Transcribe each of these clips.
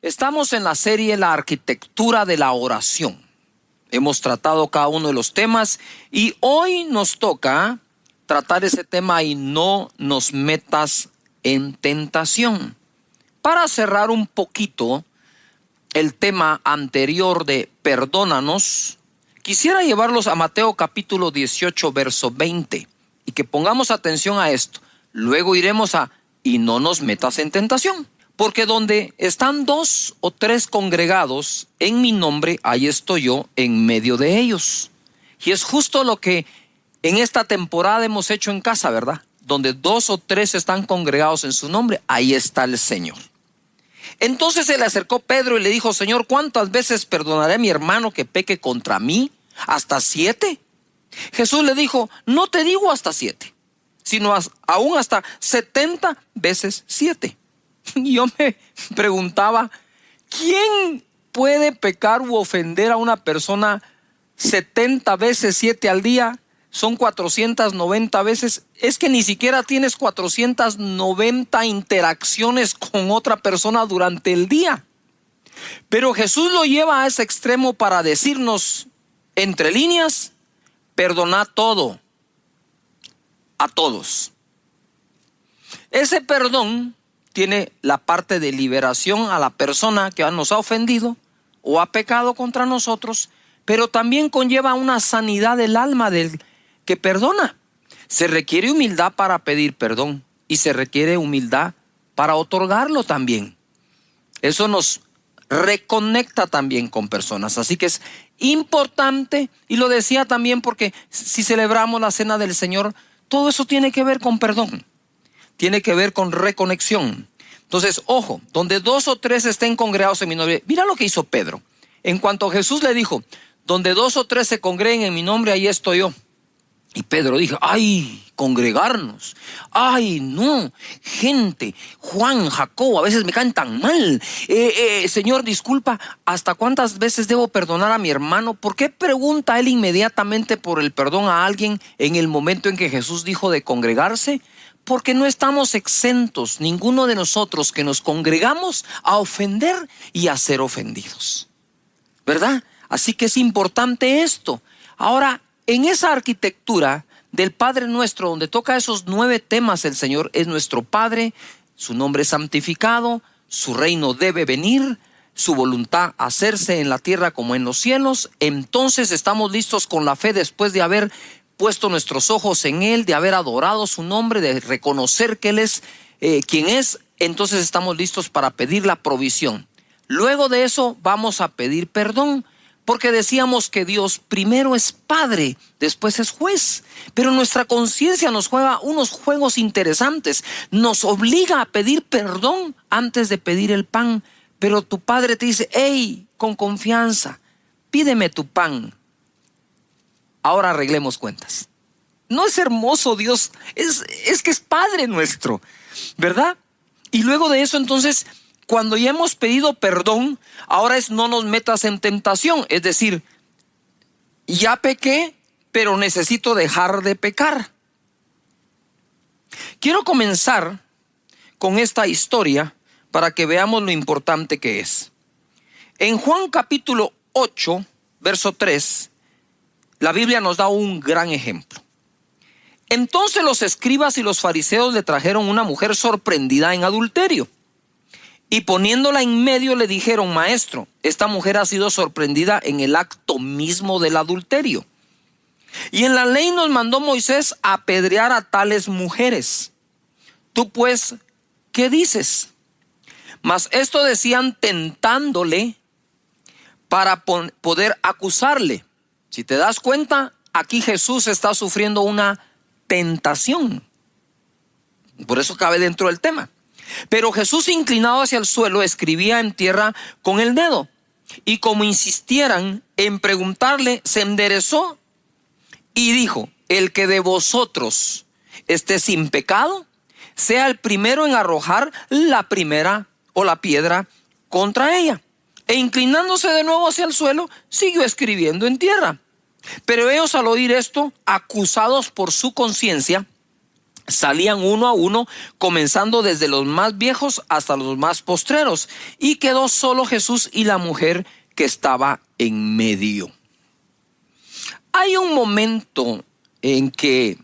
Estamos en la serie La arquitectura de la oración. Hemos tratado cada uno de los temas y hoy nos toca tratar ese tema y no nos metas en tentación. Para cerrar un poquito el tema anterior de perdónanos, quisiera llevarlos a Mateo capítulo 18, verso 20 y que pongamos atención a esto. Luego iremos a y no nos metas en tentación. Porque donde están 2 o 3 congregados en mi nombre, ahí estoy yo en medio de ellos. Y es justo lo que en esta temporada hemos hecho en casa, ¿verdad? Donde 2 o 3 están congregados en su nombre, ahí está el Señor. Entonces se le acercó Pedro y le dijo: Señor, ¿cuántas veces perdonaré a mi hermano que peque contra mí? ¿Hasta 7? Jesús le dijo: no te digo hasta 7, sino aún hasta 70 veces 7. Y yo me preguntaba, ¿quién puede pecar u ofender a una persona 70 veces 7 al día? Son 490 veces. Es que ni siquiera tienes 490 interacciones con otra persona durante el día. Pero Jesús lo lleva a ese extremo para decirnos, entre líneas, perdonad todo, a todos. Ese perdón tiene la parte de liberación a la persona que nos ha ofendido o ha pecado contra nosotros, pero también conlleva una sanidad del alma del que perdona. Se requiere humildad para pedir perdón y se requiere humildad para otorgarlo también. Eso nos reconecta también con personas. Así que es importante, y lo decía también porque si celebramos la cena del Señor, todo eso tiene que ver con perdón. Tiene que ver con reconexión. Entonces, ojo, donde 2 o 3 estén congregados en mi nombre. Mira lo que hizo Pedro. En cuanto Jesús le dijo, donde 2 o 3 se congreguen en mi nombre, ahí estoy yo. Y Pedro dijo, ay, congregarnos. Ay, no, gente, Juan, Jacobo, a veces me caen tan mal. Señor, disculpa, ¿hasta cuántas veces debo perdonar a mi hermano? ¿Por qué pregunta él inmediatamente por el perdón a alguien en el momento en que Jesús dijo de congregarse? Porque no estamos exentos, ninguno de nosotros que nos congregamos, a ofender y a ser ofendidos, ¿verdad? Así que es importante esto. Ahora, en esa arquitectura del Padre Nuestro, donde toca esos 9 temas, el Señor es nuestro Padre, su nombre es santificado, su reino debe venir, su voluntad hacerse en la tierra como en los cielos. Entonces estamos listos con la fe después de haber puesto nuestros ojos en Él, de haber adorado su nombre, de reconocer que Él es quien es. Entonces estamos listos para pedir la provisión. Luego de eso vamos a pedir perdón, porque decíamos que Dios primero es Padre, después es juez. Pero nuestra conciencia nos juega unos juegos interesantes. Nos obliga a pedir perdón antes de pedir el pan. Pero tu Padre te dice, hey, con confianza, pídeme tu pan. Ahora arreglemos cuentas. ¿No es hermoso Dios? Es que es Padre nuestro, ¿verdad? Y luego de eso, entonces, cuando ya hemos pedido perdón, ahora es no nos metas en tentación. Es decir, ya pequé, pero necesito dejar de pecar. Quiero comenzar con esta historia para que veamos lo importante que es. En Juan capítulo 8, verso 3, la Biblia nos da un gran ejemplo. Entonces los escribas y los fariseos le trajeron una mujer sorprendida en adulterio. Y poniéndola en medio le dijeron, maestro, esta mujer ha sido sorprendida en el acto mismo del adulterio. Y en la ley nos mandó Moisés a apedrear a tales mujeres. Tú pues, ¿qué dices? Mas esto decían tentándole para poder acusarle. Si te das cuenta, aquí Jesús está sufriendo una tentación. Por eso cabe dentro del tema. Pero Jesús, inclinado hacia el suelo, escribía en tierra con el dedo. Y como insistieran en preguntarle, se enderezó y dijo, el que de vosotros esté sin pecado, sea el primero en arrojar la primera o la piedra contra ella. E inclinándose de nuevo hacia el suelo, siguió escribiendo en tierra. Pero ellos, al oír esto, acusados por su conciencia, Salían uno a uno, comenzando desde los más viejos hasta los más postreros. Y quedó solo Jesús y la mujer que estaba en medio. Hay un momento en que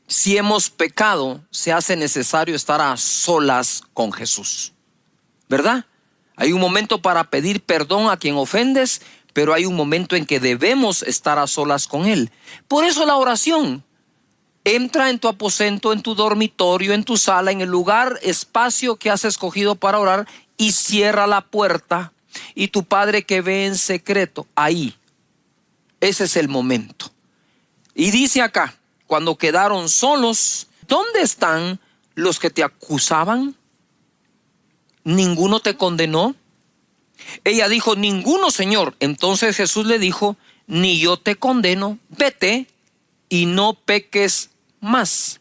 si hemos pecado, se hace necesario estar a solas con Jesús, ¿verdad? Hay un momento para pedir perdón a quien ofendes, pero hay un momento en que debemos estar a solas con Él. Por eso la oración. Entra en tu aposento, en tu dormitorio, en tu sala, en el lugar, espacio que has escogido para orar, y cierra la puerta. Y tu Padre que ve en secreto, ahí, ese es el momento. Y dice acá, cuando quedaron solos, ¿dónde están los que te acusaban? ¿Ninguno te condenó? Ella dijo, ninguno, Señor. Entonces Jesús le dijo, ni yo te condeno, vete y no peques más.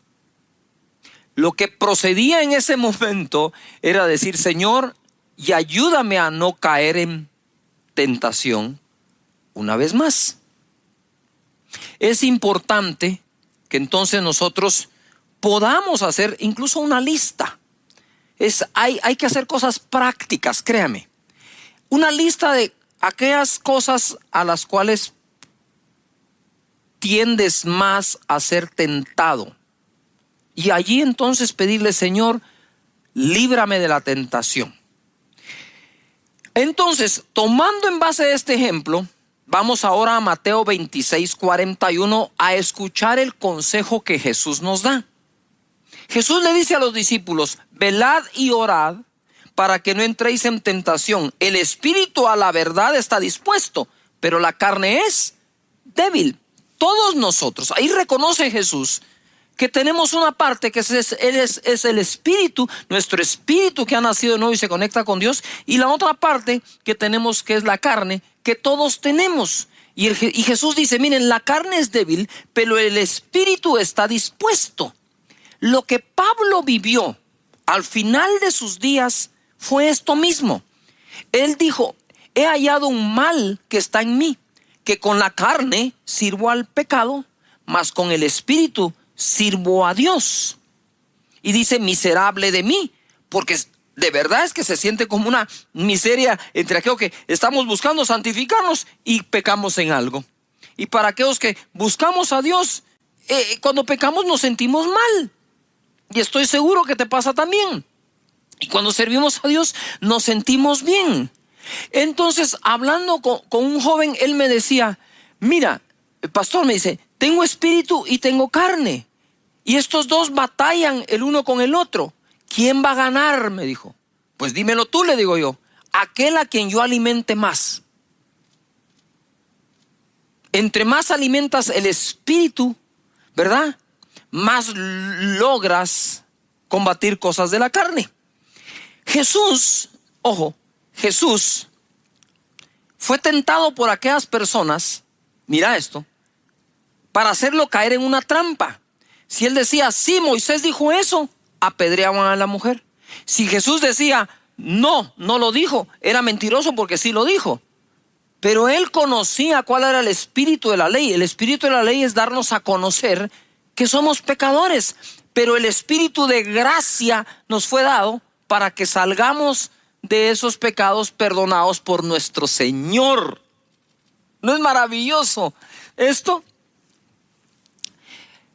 Lo que procedía en ese momento era decir, Señor, y ayúdame a no caer en tentación una vez más. Es importante que entonces nosotros podamos hacer incluso una lista. Hay que hacer cosas prácticas, créame. Una lista de aquellas cosas a las cuales tiendes más a ser tentado. Y allí entonces pedirle, Señor, líbrame de la tentación. Entonces, tomando en base este ejemplo, vamos ahora a Mateo 26:41 a escuchar el consejo que Jesús nos da. Jesús le dice a los discípulos, velad y orad para que no entréis en tentación. El espíritu a la verdad está dispuesto, pero la carne es débil. Todos nosotros, ahí reconoce Jesús que tenemos una parte que es el espíritu, nuestro espíritu que ha nacido de nuevo y se conecta con Dios, y la otra parte que tenemos que es la carne, que todos tenemos. Y Jesús dice, miren, la carne es débil, pero el espíritu está dispuesto. Lo que Pablo vivió al final de sus días fue esto mismo. Él dijo, he hallado un mal que está en mí, que con la carne sirvo al pecado, mas con el espíritu sirvo a Dios. Y dice, miserable de mí, porque de verdad es que se siente como una miseria entre aquellos que estamos buscando santificarnos y pecamos en algo. Y para aquellos que buscamos a Dios, cuando pecamos nos sentimos mal. Y estoy seguro que te pasa también. Y cuando servimos a Dios nos sentimos bien. Entonces, hablando con un joven, él me decía, mira, el pastor me dice, tengo espíritu y tengo carne. Y estos dos batallan el uno con el otro. ¿Quién va a ganar? Me dijo. Pues dímelo tú, le digo yo. Aquel a quien yo alimente más. Entre más alimentas el espíritu, ¿verdad? Más logras combatir cosas de la carne. Jesús, ojo, Jesús fue tentado por aquellas personas, mira esto, para hacerlo caer en una trampa. Si él decía, sí, Moisés dijo eso, apedreaban a la mujer. Si Jesús decía, no lo dijo, era mentiroso porque sí lo dijo. Pero él conocía cuál era el espíritu de la ley. El espíritu de la ley es darnos a conocer que somos pecadores, pero el espíritu de gracia nos fue dado para que salgamos de esos pecados perdonados por nuestro Señor. ¿No es maravilloso esto?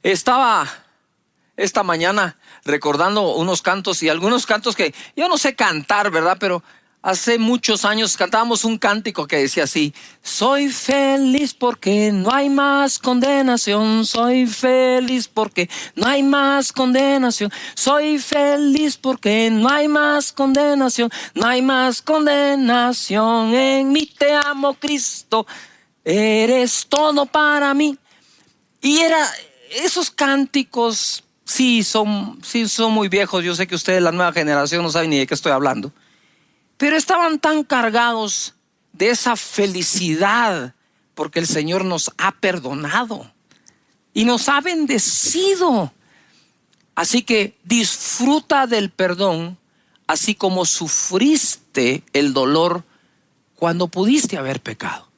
Estaba esta mañana recordando unos cantos y algunos cantos que yo no sé cantar, ¿verdad? Pero hace muchos años cantábamos un cántico que decía así: soy feliz porque no hay más condenación, soy feliz porque no hay más condenación, soy feliz porque no hay más condenación, no hay más condenación en mí, te amo Cristo, eres todo para mí. Y esos cánticos sí son muy viejos. Yo sé que ustedes, la nueva generación, no saben ni de qué estoy hablando. Pero estaban tan cargados de esa felicidad porque el Señor nos ha perdonado y nos ha bendecido. Así que disfruta del perdón, así como sufriste el dolor cuando pudiste haber pecado.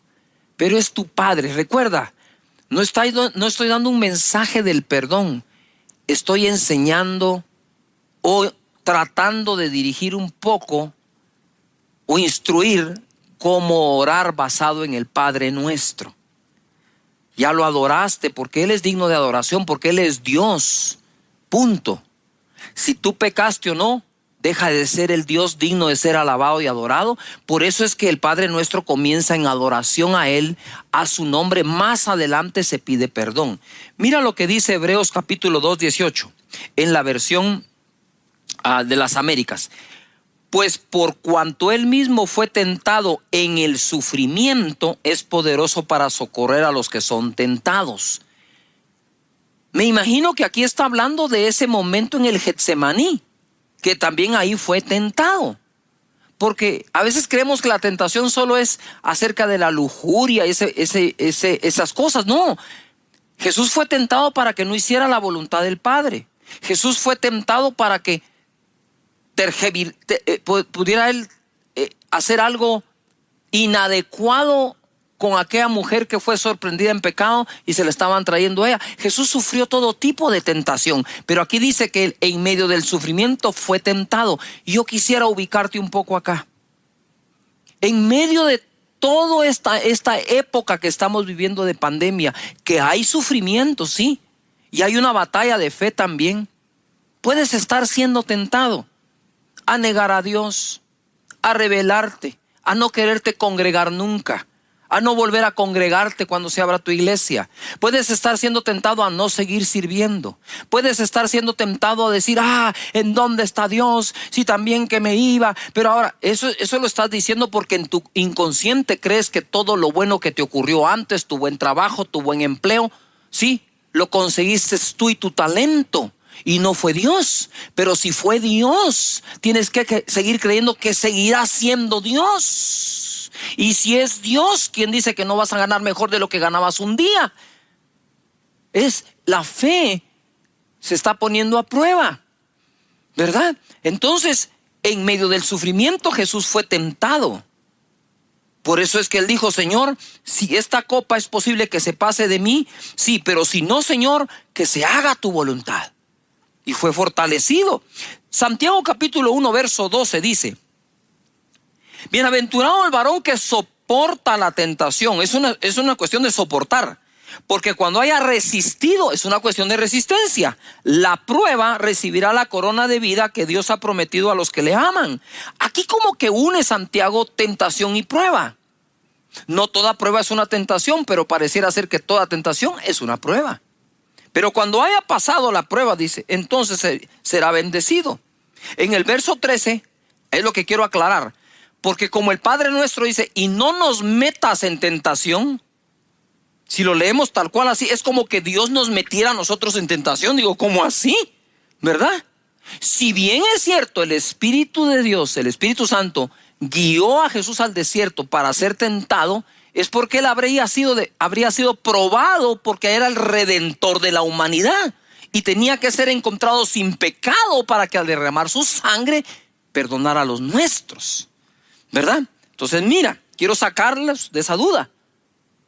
Pero es tu Padre. Recuerda, no estoy dando un mensaje del perdón. estoy enseñando o tratando de dirigir un poco o instruir cómo orar basado en el Padre Nuestro. Ya lo adoraste porque Él es digno de adoración, porque Él es Dios. Punto. Si tú pecaste o no, deja de ser el Dios digno de ser alabado y adorado. Por eso es que el Padre Nuestro comienza en adoración a Él, a su nombre. Más adelante se pide perdón. Mira lo que dice Hebreos capítulo 2, 18, en la versión de las Américas. Pues por cuanto Él mismo fue tentado en el sufrimiento, es poderoso para socorrer a los que son tentados. Me imagino que aquí está hablando de ese momento en el Getsemaní, que también ahí fue tentado. Porque a veces creemos que la tentación solo es acerca de la lujuria, esas cosas. No, Jesús fue tentado para que no hiciera la voluntad del Padre. Jesús fue tentado para que pudiera Él hacer algo inadecuado con aquella mujer que fue sorprendida en pecado y se le estaban trayendo a ella. Jesús sufrió todo tipo de tentación, pero aquí dice que Él en medio del sufrimiento fue tentado. Y yo quisiera ubicarte un poco acá. En medio de toda esta época que estamos viviendo de pandemia, que hay sufrimiento, sí, y hay una batalla de fe también, puedes estar siendo tentado a negar a Dios, a rebelarte, a no quererte congregar nunca, a no volver a congregarte cuando se abra tu iglesia. Puedes estar siendo tentado a no seguir sirviendo. Puedes estar siendo tentado a decir, ¿en dónde está Dios? Si también que me iba. Pero ahora, eso lo estás diciendo porque en tu inconsciente crees que todo lo bueno que te ocurrió antes, tu buen trabajo, tu buen empleo, sí, lo conseguiste tú y tu talento. Y no fue Dios. Pero si fue Dios, tienes que seguir creyendo que seguirá siendo Dios. Y si es Dios, ¿quién dice que no vas a ganar mejor de lo que ganabas un día? Es la fe se está poniendo a prueba, ¿verdad? Entonces, en medio del sufrimiento, Jesús fue tentado. Por eso es que Él dijo, Señor, si esta copa es posible que se pase de mí, sí, pero si no, Señor, que se haga tu voluntad. Y fue fortalecido. Santiago capítulo 1 verso 12 dice, bienaventurado el varón que soporta la tentación. Es una cuestión de soportar, porque cuando haya resistido es una cuestión de resistencia. La prueba recibirá la corona de vida que Dios ha prometido a los que le aman. Aquí como que une Santiago tentación y prueba. No toda prueba es una tentación, pero pareciera ser que toda tentación es una prueba. Pero cuando haya pasado la prueba, dice, entonces será bendecido. En el verso 13 es lo que quiero aclarar. Porque como el Padre Nuestro dice, y no nos metas en tentación. Si lo leemos tal cual así, es como que Dios nos metiera a nosotros en tentación. Digo, ¿cómo así? ¿Verdad? Si bien es cierto, el Espíritu de Dios, el Espíritu Santo, guió a Jesús al desierto para ser tentado, es porque Él habría sido probado, porque era el Redentor de la humanidad. Y tenía que ser encontrado sin pecado para que al derramar su sangre perdonara a los nuestros, ¿verdad? Entonces mira, quiero sacarles de esa duda.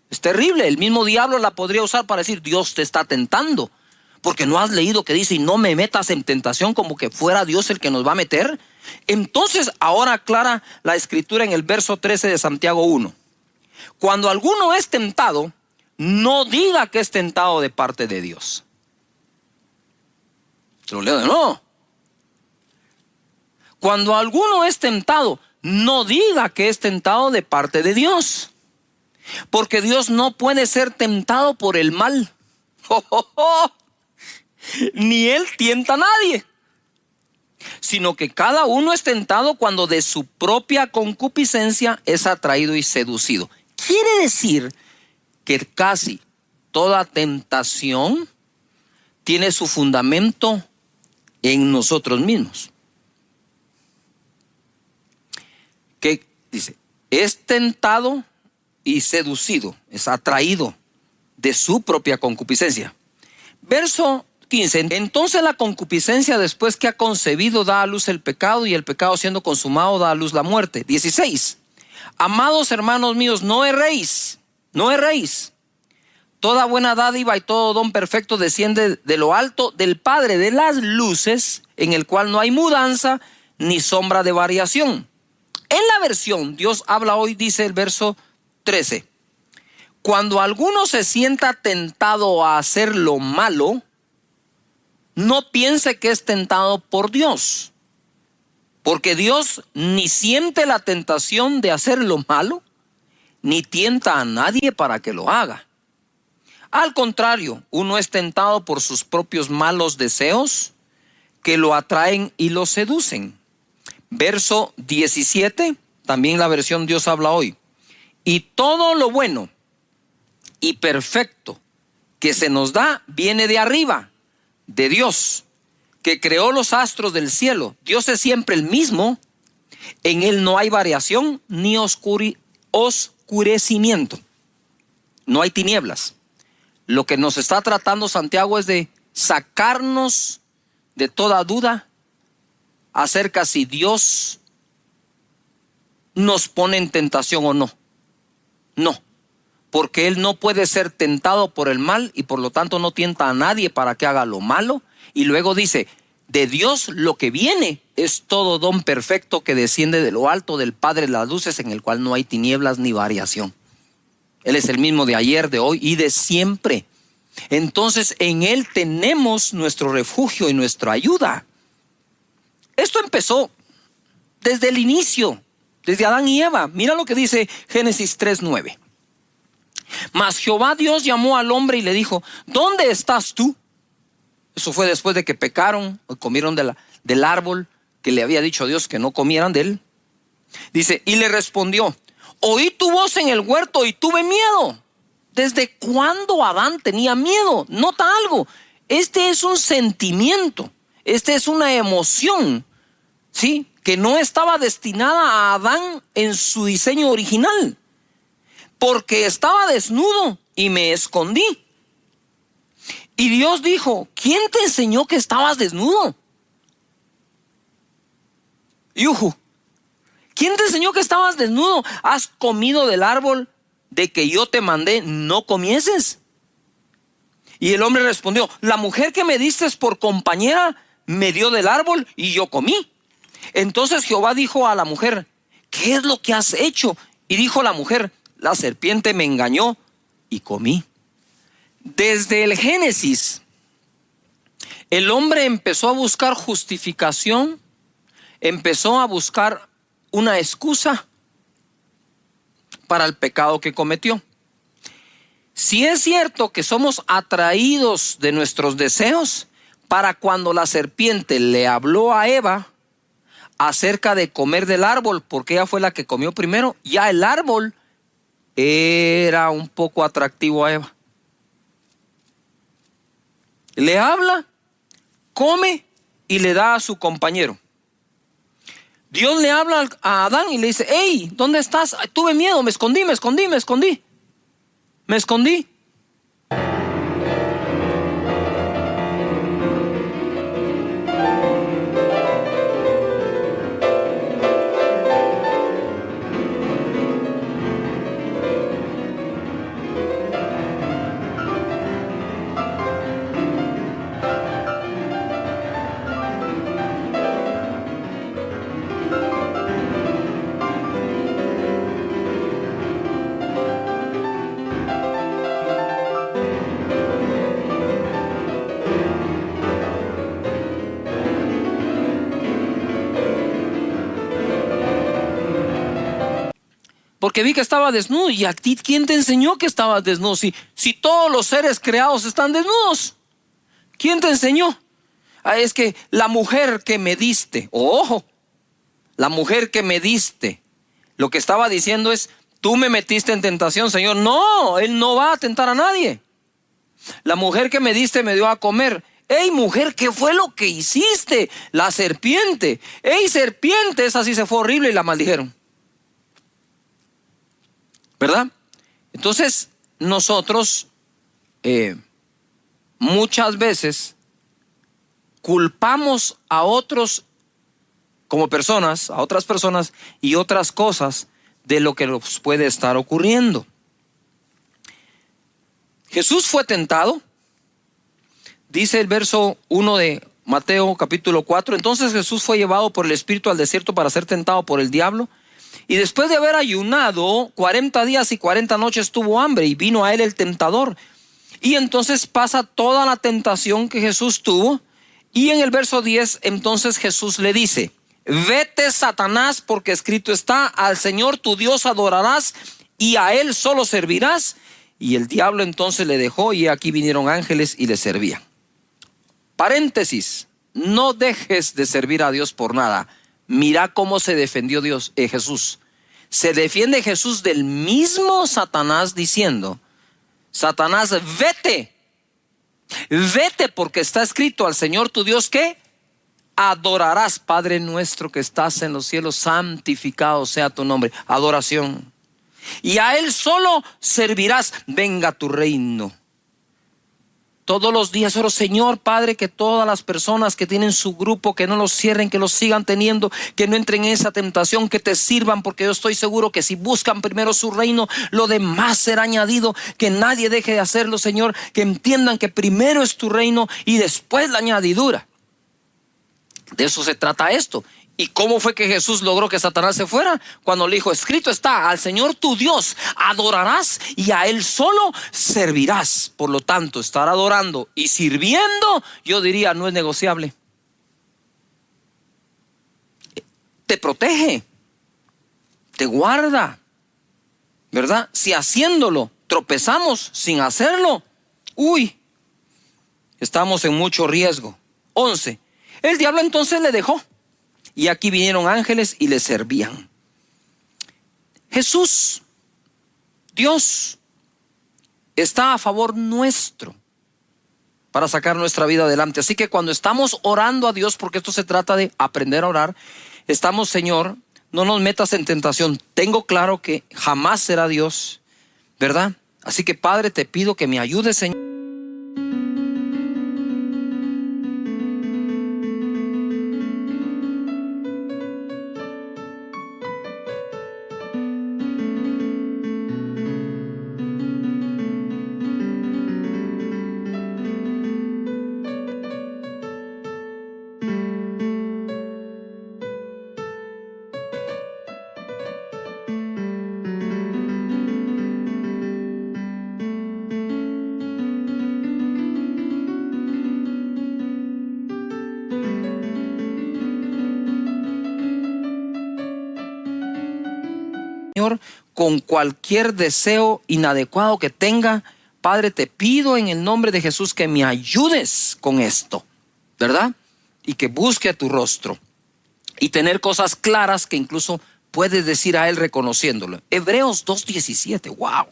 Es terrible, el mismo diablo la podría usar para decir, Dios te está tentando. Porque no has leído que dice, y no me metas en tentación, como que fuera Dios el que nos va a meter. Entonces ahora aclara la escritura en el verso 13 de Santiago 1. Cuando alguno es tentado, no diga que es tentado de parte de Dios. Te lo leo de nuevo. Cuando alguno es tentado, no diga que es tentado de parte de Dios. Porque Dios no puede ser tentado por el mal. Ni Él tienta a nadie. Sino que cada uno es tentado cuando de su propia concupiscencia es atraído y seducido. Quiere decir que casi toda tentación tiene su fundamento en nosotros mismos. Que dice, es tentado y seducido, es atraído de su propia concupiscencia. Verso 15. Entonces la concupiscencia, después que ha concebido, da a luz el pecado, y el pecado siendo consumado da a luz la muerte. 16. Amados hermanos míos, no erréis. Toda buena dádiva y todo don perfecto desciende de lo alto del Padre de las luces, en el cual no hay mudanza ni sombra de variación. En la versión Dios habla hoy, dice el verso 13. Cuando alguno se sienta tentado a hacer lo malo, no piense que es tentado por Dios, porque Dios ni siente la tentación de hacer lo malo, ni tienta a nadie para que lo haga. Al contrario, uno es tentado por sus propios malos deseos que lo atraen y lo seducen. Verso 17, también la versión Dios habla hoy. Y todo lo bueno y perfecto que se nos da viene de arriba, de Dios, que creó los astros del cielo. Dios es siempre el mismo. En Él no hay variación ni oscurecimiento. No hay tinieblas. Lo que nos está tratando Santiago es de sacarnos de toda duda acerca si Dios nos pone en tentación o no. No, porque Él no puede ser tentado por el mal y por lo tanto no tienta a nadie para que haga lo malo. Y luego dice, de Dios lo que viene es todo don perfecto que desciende de lo alto del Padre de las luces, en el cual no hay tinieblas ni variación. Él es el mismo de ayer, de hoy y de siempre. Entonces en Él tenemos nuestro refugio y nuestra ayuda. Esto empezó desde el inicio, desde Adán y Eva. Mira lo que dice Génesis 3:9. Mas Jehová Dios llamó al hombre y le dijo, ¿dónde estás tú? Eso fue después de que pecaron, comieron del árbol que le había dicho Dios que no comieran de él. Dice, y le respondió, oí tu voz en el huerto y tuve miedo. ¿Desde cuándo Adán tenía miedo? Nota algo, este es un sentimiento, este es una emoción, ¿sí? Que no estaba destinada a Adán en su diseño original. Porque estaba desnudo y me escondí. Y Dios dijo, ¿quién te enseñó que estabas desnudo? Yuhu. ¿Quién te enseñó que estabas desnudo? ¿Has comido del árbol de que yo te mandé no comieses? Y el hombre respondió, la mujer que me diste por compañera me dio del árbol y yo comí. Entonces Jehová dijo a la mujer, ¿qué es lo que has hecho? Y dijo la mujer, la serpiente me engañó y comí. Desde el Génesis, el hombre empezó a buscar justificación, empezó a buscar una excusa para el pecado que cometió. Si es cierto que somos atraídos de nuestros deseos, para cuando la serpiente le habló a Eva acerca de comer del árbol, porque ella fue la que comió primero, ya el árbol era un poco atractivo a Eva. Le habla, come y le da a su compañero. Dios le habla a Adán y le dice, hey, ¿dónde estás? Ay, tuve miedo, me escondí. Porque vi que estaba desnudo. ¿Y a ti quién te enseñó que estabas desnudo? Si todos los seres creados están desnudos, ¿quién te enseñó? Es que la mujer que me diste, ojo, la mujer que me diste, lo que estaba diciendo es, tú me metiste en tentación, Señor. No, Él no va a tentar a nadie. La mujer que me diste me dio a comer. Ey, mujer, ¿qué fue lo que hiciste? La serpiente. Ey, serpiente, esa sí se fue horrible y la maldijeron. ¿Verdad? Entonces, nosotros muchas veces culpamos a otros como personas, a otras personas y otras cosas de lo que nos puede estar ocurriendo. Jesús fue tentado. Dice el verso 1 de Mateo capítulo 4. Entonces Jesús fue llevado por el Espíritu al desierto para ser tentado por el diablo. Y después de haber ayunado 40 días y 40 noches tuvo hambre, y vino a él el tentador. Y entonces pasa toda la tentación que Jesús tuvo. Y en el verso 10 entonces Jesús le dice: vete, Satanás, porque escrito está: al Señor tu Dios adorarás y a él solo servirás. Y el diablo entonces le dejó, y aquí vinieron ángeles y le servían. Paréntesis: no dejes de servir a Dios por nada. Mira cómo se defendió Jesús. Se defiende Jesús del mismo Satanás diciendo: Satanás, vete, vete, porque está escrito: al Señor tu Dios, ¿qué? Adorarás. Padre nuestro que estás en los cielos, santificado sea tu nombre. Adoración. Y a él solo servirás. Venga tu reino. Todos los días oro: Señor Padre, que todas las personas que tienen su grupo, que no los cierren, que los sigan teniendo, que no entren en esa tentación, que te sirvan, porque yo estoy seguro que si buscan primero su reino, lo demás será añadido. Que nadie deje de hacerlo, Señor, que entiendan que primero es tu reino y después la añadidura. De eso se trata esto. ¿Y cómo fue que Jesús logró que Satanás se fuera? Cuando le dijo: escrito está: al Señor tu Dios adorarás y a él solo servirás. Por lo tanto, estar adorando y sirviendo, yo diría, no es negociable. Te protege, te guarda, ¿verdad? Si haciéndolo tropezamos sin hacerlo, estamos en mucho riesgo. 11. El diablo entonces le dejó, y aquí vinieron ángeles y le servían. Jesús, Dios, está a favor nuestro para sacar nuestra vida adelante. Así que cuando estamos orando a Dios, porque esto se trata de aprender a orar, estamos: Señor, no nos metas en tentación. Tengo claro que jamás será Dios, ¿verdad? Así que, Padre, te pido que me ayudes, Señor. Señor, con cualquier deseo inadecuado que tenga, Padre, te pido en el nombre de Jesús que me ayudes con esto, ¿verdad? Y que busque tu rostro y tener cosas claras que incluso puedes decir a él reconociéndolo. Hebreos 2:17, wow.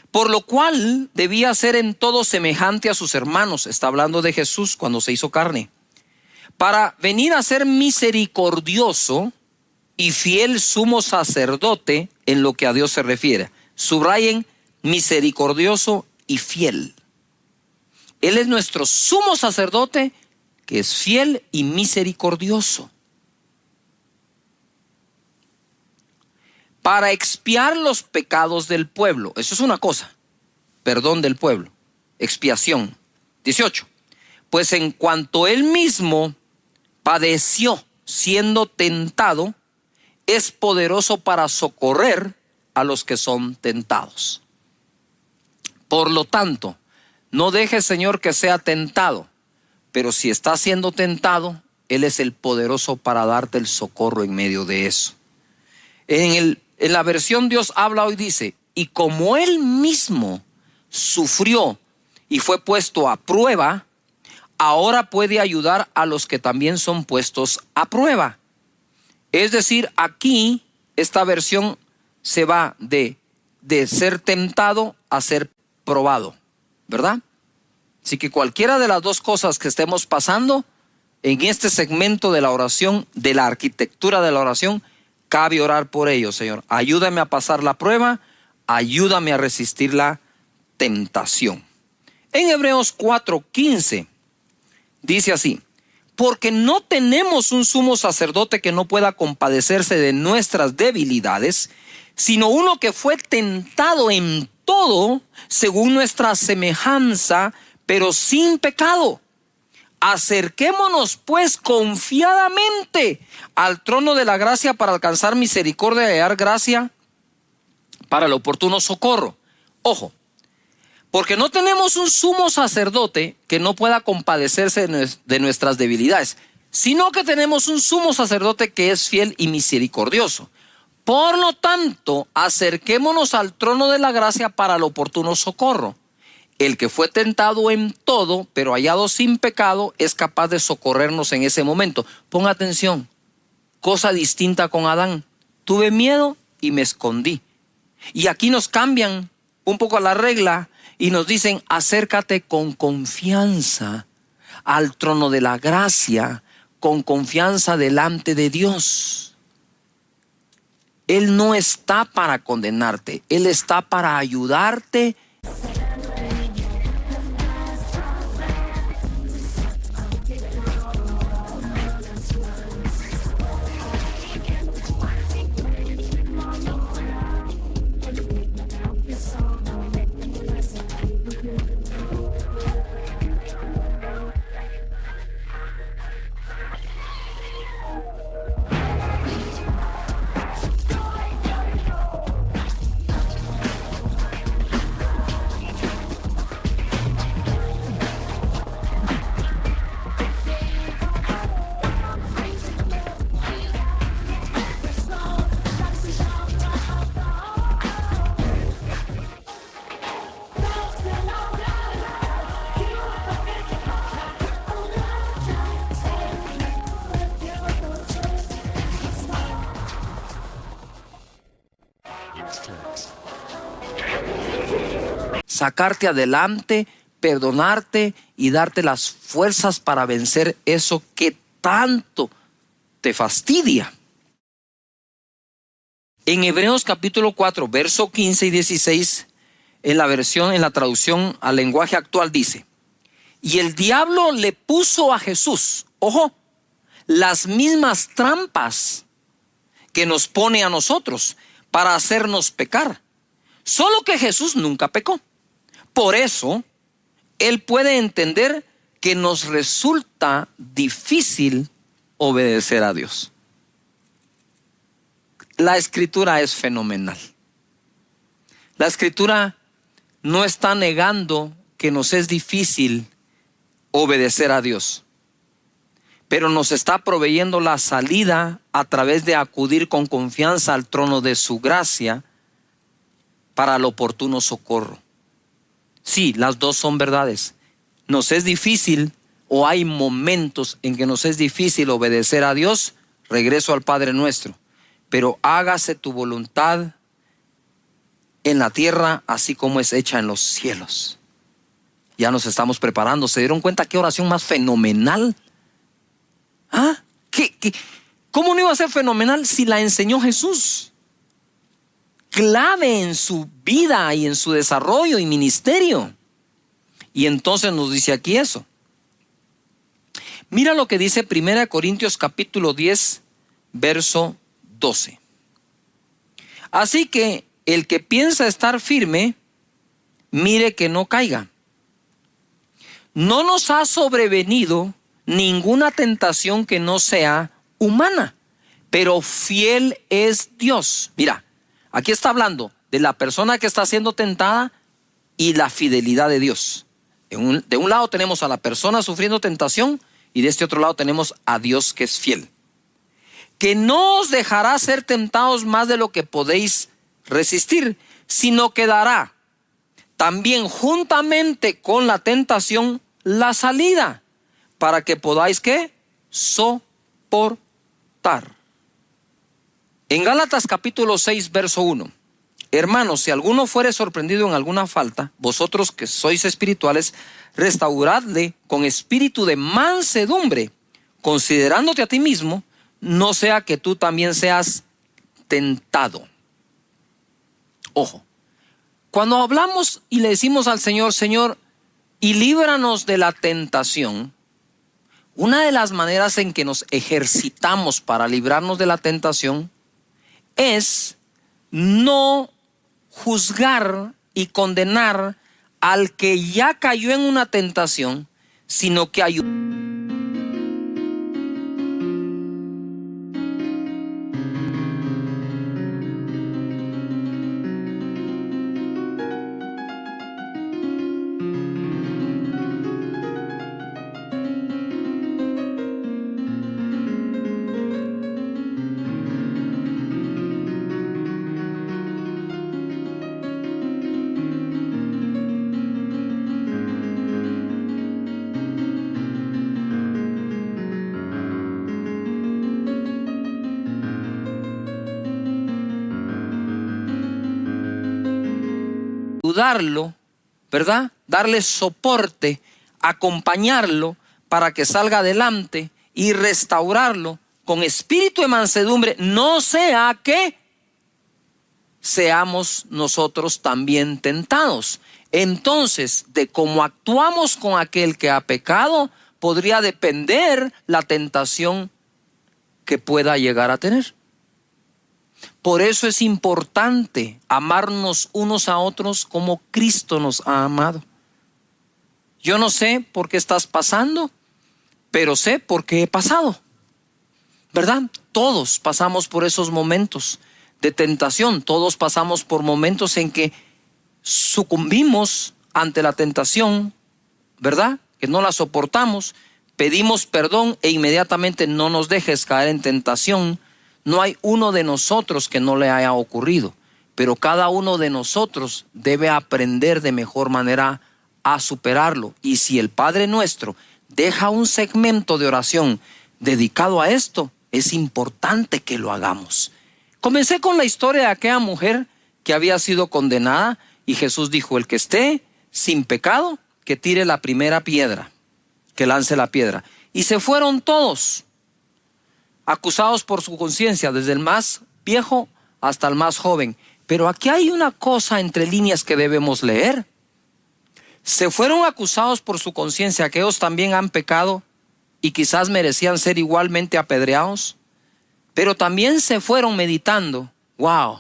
Por lo cual debía ser en todo semejante a sus hermanos. Está hablando de Jesús cuando se hizo carne, para venir a ser misericordioso y fiel sumo sacerdote en lo que a Dios se refiere. Subrayen: misericordioso y fiel. Él es nuestro sumo sacerdote, que es fiel y misericordioso, para expiar los pecados del pueblo. Eso es una cosa: perdón del pueblo, expiación. 18. Pues en cuanto él mismo padeció siendo tentado, es poderoso para socorrer a los que son tentados. Por lo tanto, no dejes, Señor, que sea tentado, pero si está siendo tentado, Él es el poderoso para darte el socorro en medio de eso. En la versión Dios habla hoy dice: y como Él mismo sufrió y fue puesto a prueba, ahora puede ayudar a los que también son puestos a prueba. Es decir, aquí esta versión se va de ser tentado a ser probado, ¿verdad? Así que cualquiera de las dos cosas que estemos pasando en este segmento de la oración, de la arquitectura de la oración, cabe orar por ello. Señor, ayúdame a pasar la prueba, ayúdame a resistir la tentación. En Hebreos 4:15 dice así: porque no tenemos un sumo sacerdote que no pueda compadecerse de nuestras debilidades, sino uno que fue tentado en todo según nuestra semejanza, pero sin pecado. Acerquémonos pues confiadamente al trono de la gracia para alcanzar misericordia y hallar gracia para el oportuno socorro. Ojo, porque no tenemos un sumo sacerdote que no pueda compadecerse de nuestras debilidades, sino que tenemos un sumo sacerdote que es fiel y misericordioso. Por lo tanto, acerquémonos al trono de la gracia para el oportuno socorro. El que fue tentado en todo, pero hallado sin pecado, es capaz de socorrernos en ese momento. Ponga atención, cosa distinta con Adán. Tuve miedo y me escondí. Y aquí nos cambian un poco la regla y nos dicen: acércate con confianza al trono de la gracia, con confianza delante de Dios. Él no está para condenarte, Él está para ayudarte. Sacarte adelante, perdonarte y darte las fuerzas para vencer eso que tanto te fastidia. En Hebreos capítulo 4, verso 15 y 16, en la traducción al lenguaje actual dice: y el diablo le puso a Jesús, ojo, las mismas trampas que nos pone a nosotros para hacernos pecar. Solo que Jesús nunca pecó. Por eso, Él puede entender que nos resulta difícil obedecer a Dios. La Escritura es fenomenal. La Escritura no está negando que nos es difícil obedecer a Dios, pero nos está proveyendo la salida a través de acudir con confianza al trono de su gracia para el oportuno socorro. Sí, las dos son verdades. Nos es difícil, o hay momentos en que nos es difícil obedecer a Dios. Regreso al Padre Nuestro. Pero hágase tu voluntad en la tierra así como es hecha en los cielos. Ya nos estamos preparando. ¿Se dieron cuenta qué oración más fenomenal? ¿Ah? ¿Cómo no iba a ser fenomenal si la enseñó Jesús? Clave en su vida y en su desarrollo y ministerio. Y entonces nos dice aquí eso. Mira lo que dice 1 Corintios capítulo 10, verso 12. Así que el que piensa estar firme, mire que no caiga. No nos ha sobrevenido ninguna tentación que no sea humana, pero fiel es Dios. Mira, aquí está hablando de la persona que está siendo tentada y la fidelidad de Dios. De un lado tenemos a la persona sufriendo tentación y de este otro lado tenemos a Dios que es fiel. Que no os dejará ser tentados más de lo que podéis resistir, sino que dará también juntamente con la tentación la salida para que podáis ¿qué? Soportar. En Gálatas capítulo 6, verso 1. Hermanos, si alguno fuere sorprendido en alguna falta, vosotros que sois espirituales, restauradle con espíritu de mansedumbre, considerándote a ti mismo, no sea que tú también seas tentado. Ojo, cuando hablamos y le decimos al Señor, Señor, y líbranos de la tentación, una de las maneras en que nos ejercitamos para librarnos de la tentación es no juzgar y condenar al que ya cayó en una tentación, sino que ayudar. Ayudarlo, ¿verdad? Darle soporte, acompañarlo para que salga adelante y restaurarlo con espíritu de mansedumbre, no sea que seamos nosotros también tentados. Entonces, de cómo actuamos con aquel que ha pecado, podría depender la tentación que pueda llegar a tener. Por eso es importante amarnos unos a otros como Cristo nos ha amado. Yo no sé por qué estás pasando, pero sé por qué he pasado, ¿verdad? Todos pasamos por esos momentos de tentación. Todos pasamos por momentos en que sucumbimos ante la tentación, ¿verdad? Que no la soportamos, pedimos perdón e inmediatamente no nos dejes caer en tentación. No hay uno de nosotros que no le haya ocurrido, pero cada uno de nosotros debe aprender de mejor manera a superarlo. Y si el Padre Nuestro deja un segmento de oración dedicado a esto, es importante que lo hagamos. Comencé con la historia de aquella mujer que había sido condenada y Jesús dijo: el que esté sin pecado, que tire la primera piedra, que lance la piedra. Y se fueron todos, acusados por su conciencia, desde el más viejo hasta el más joven. Pero aquí hay una cosa entre líneas que debemos leer. Se fueron acusados por su conciencia, que ellos también han pecado y quizás merecían ser igualmente apedreados. Pero también se fueron meditando: wow,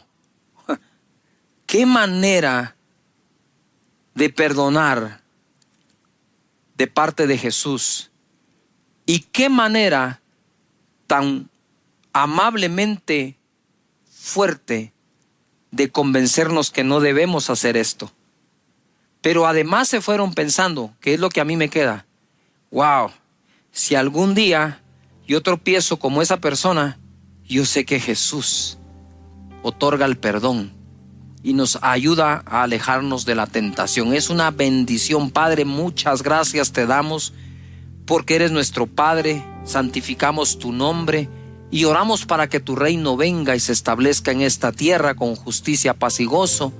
qué manera de perdonar de parte de Jesús, y qué manera tan amablemente fuerte de convencernos que no debemos hacer esto. Pero además se fueron pensando, ¿qué es lo que a mí me queda? Wow, si algún día yo tropiezo como esa persona, yo sé que Jesús otorga el perdón y nos ayuda a alejarnos de la tentación. Es una bendición, Padre. Muchas gracias te damos porque eres nuestro Padre. Santificamos tu nombre y oramos para que tu reino venga y se establezca en esta tierra con justicia, paz y gozo.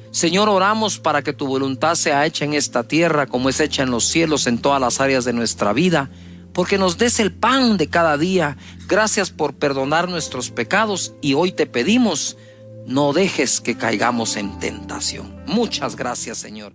Señor, oramos para que tu voluntad sea hecha en esta tierra como es hecha en los cielos, en todas las áreas de nuestra vida, porque nos des el pan de cada día. Gracias por perdonar nuestros pecados y hoy te pedimos, no dejes que caigamos en tentación. Muchas gracias, Señor.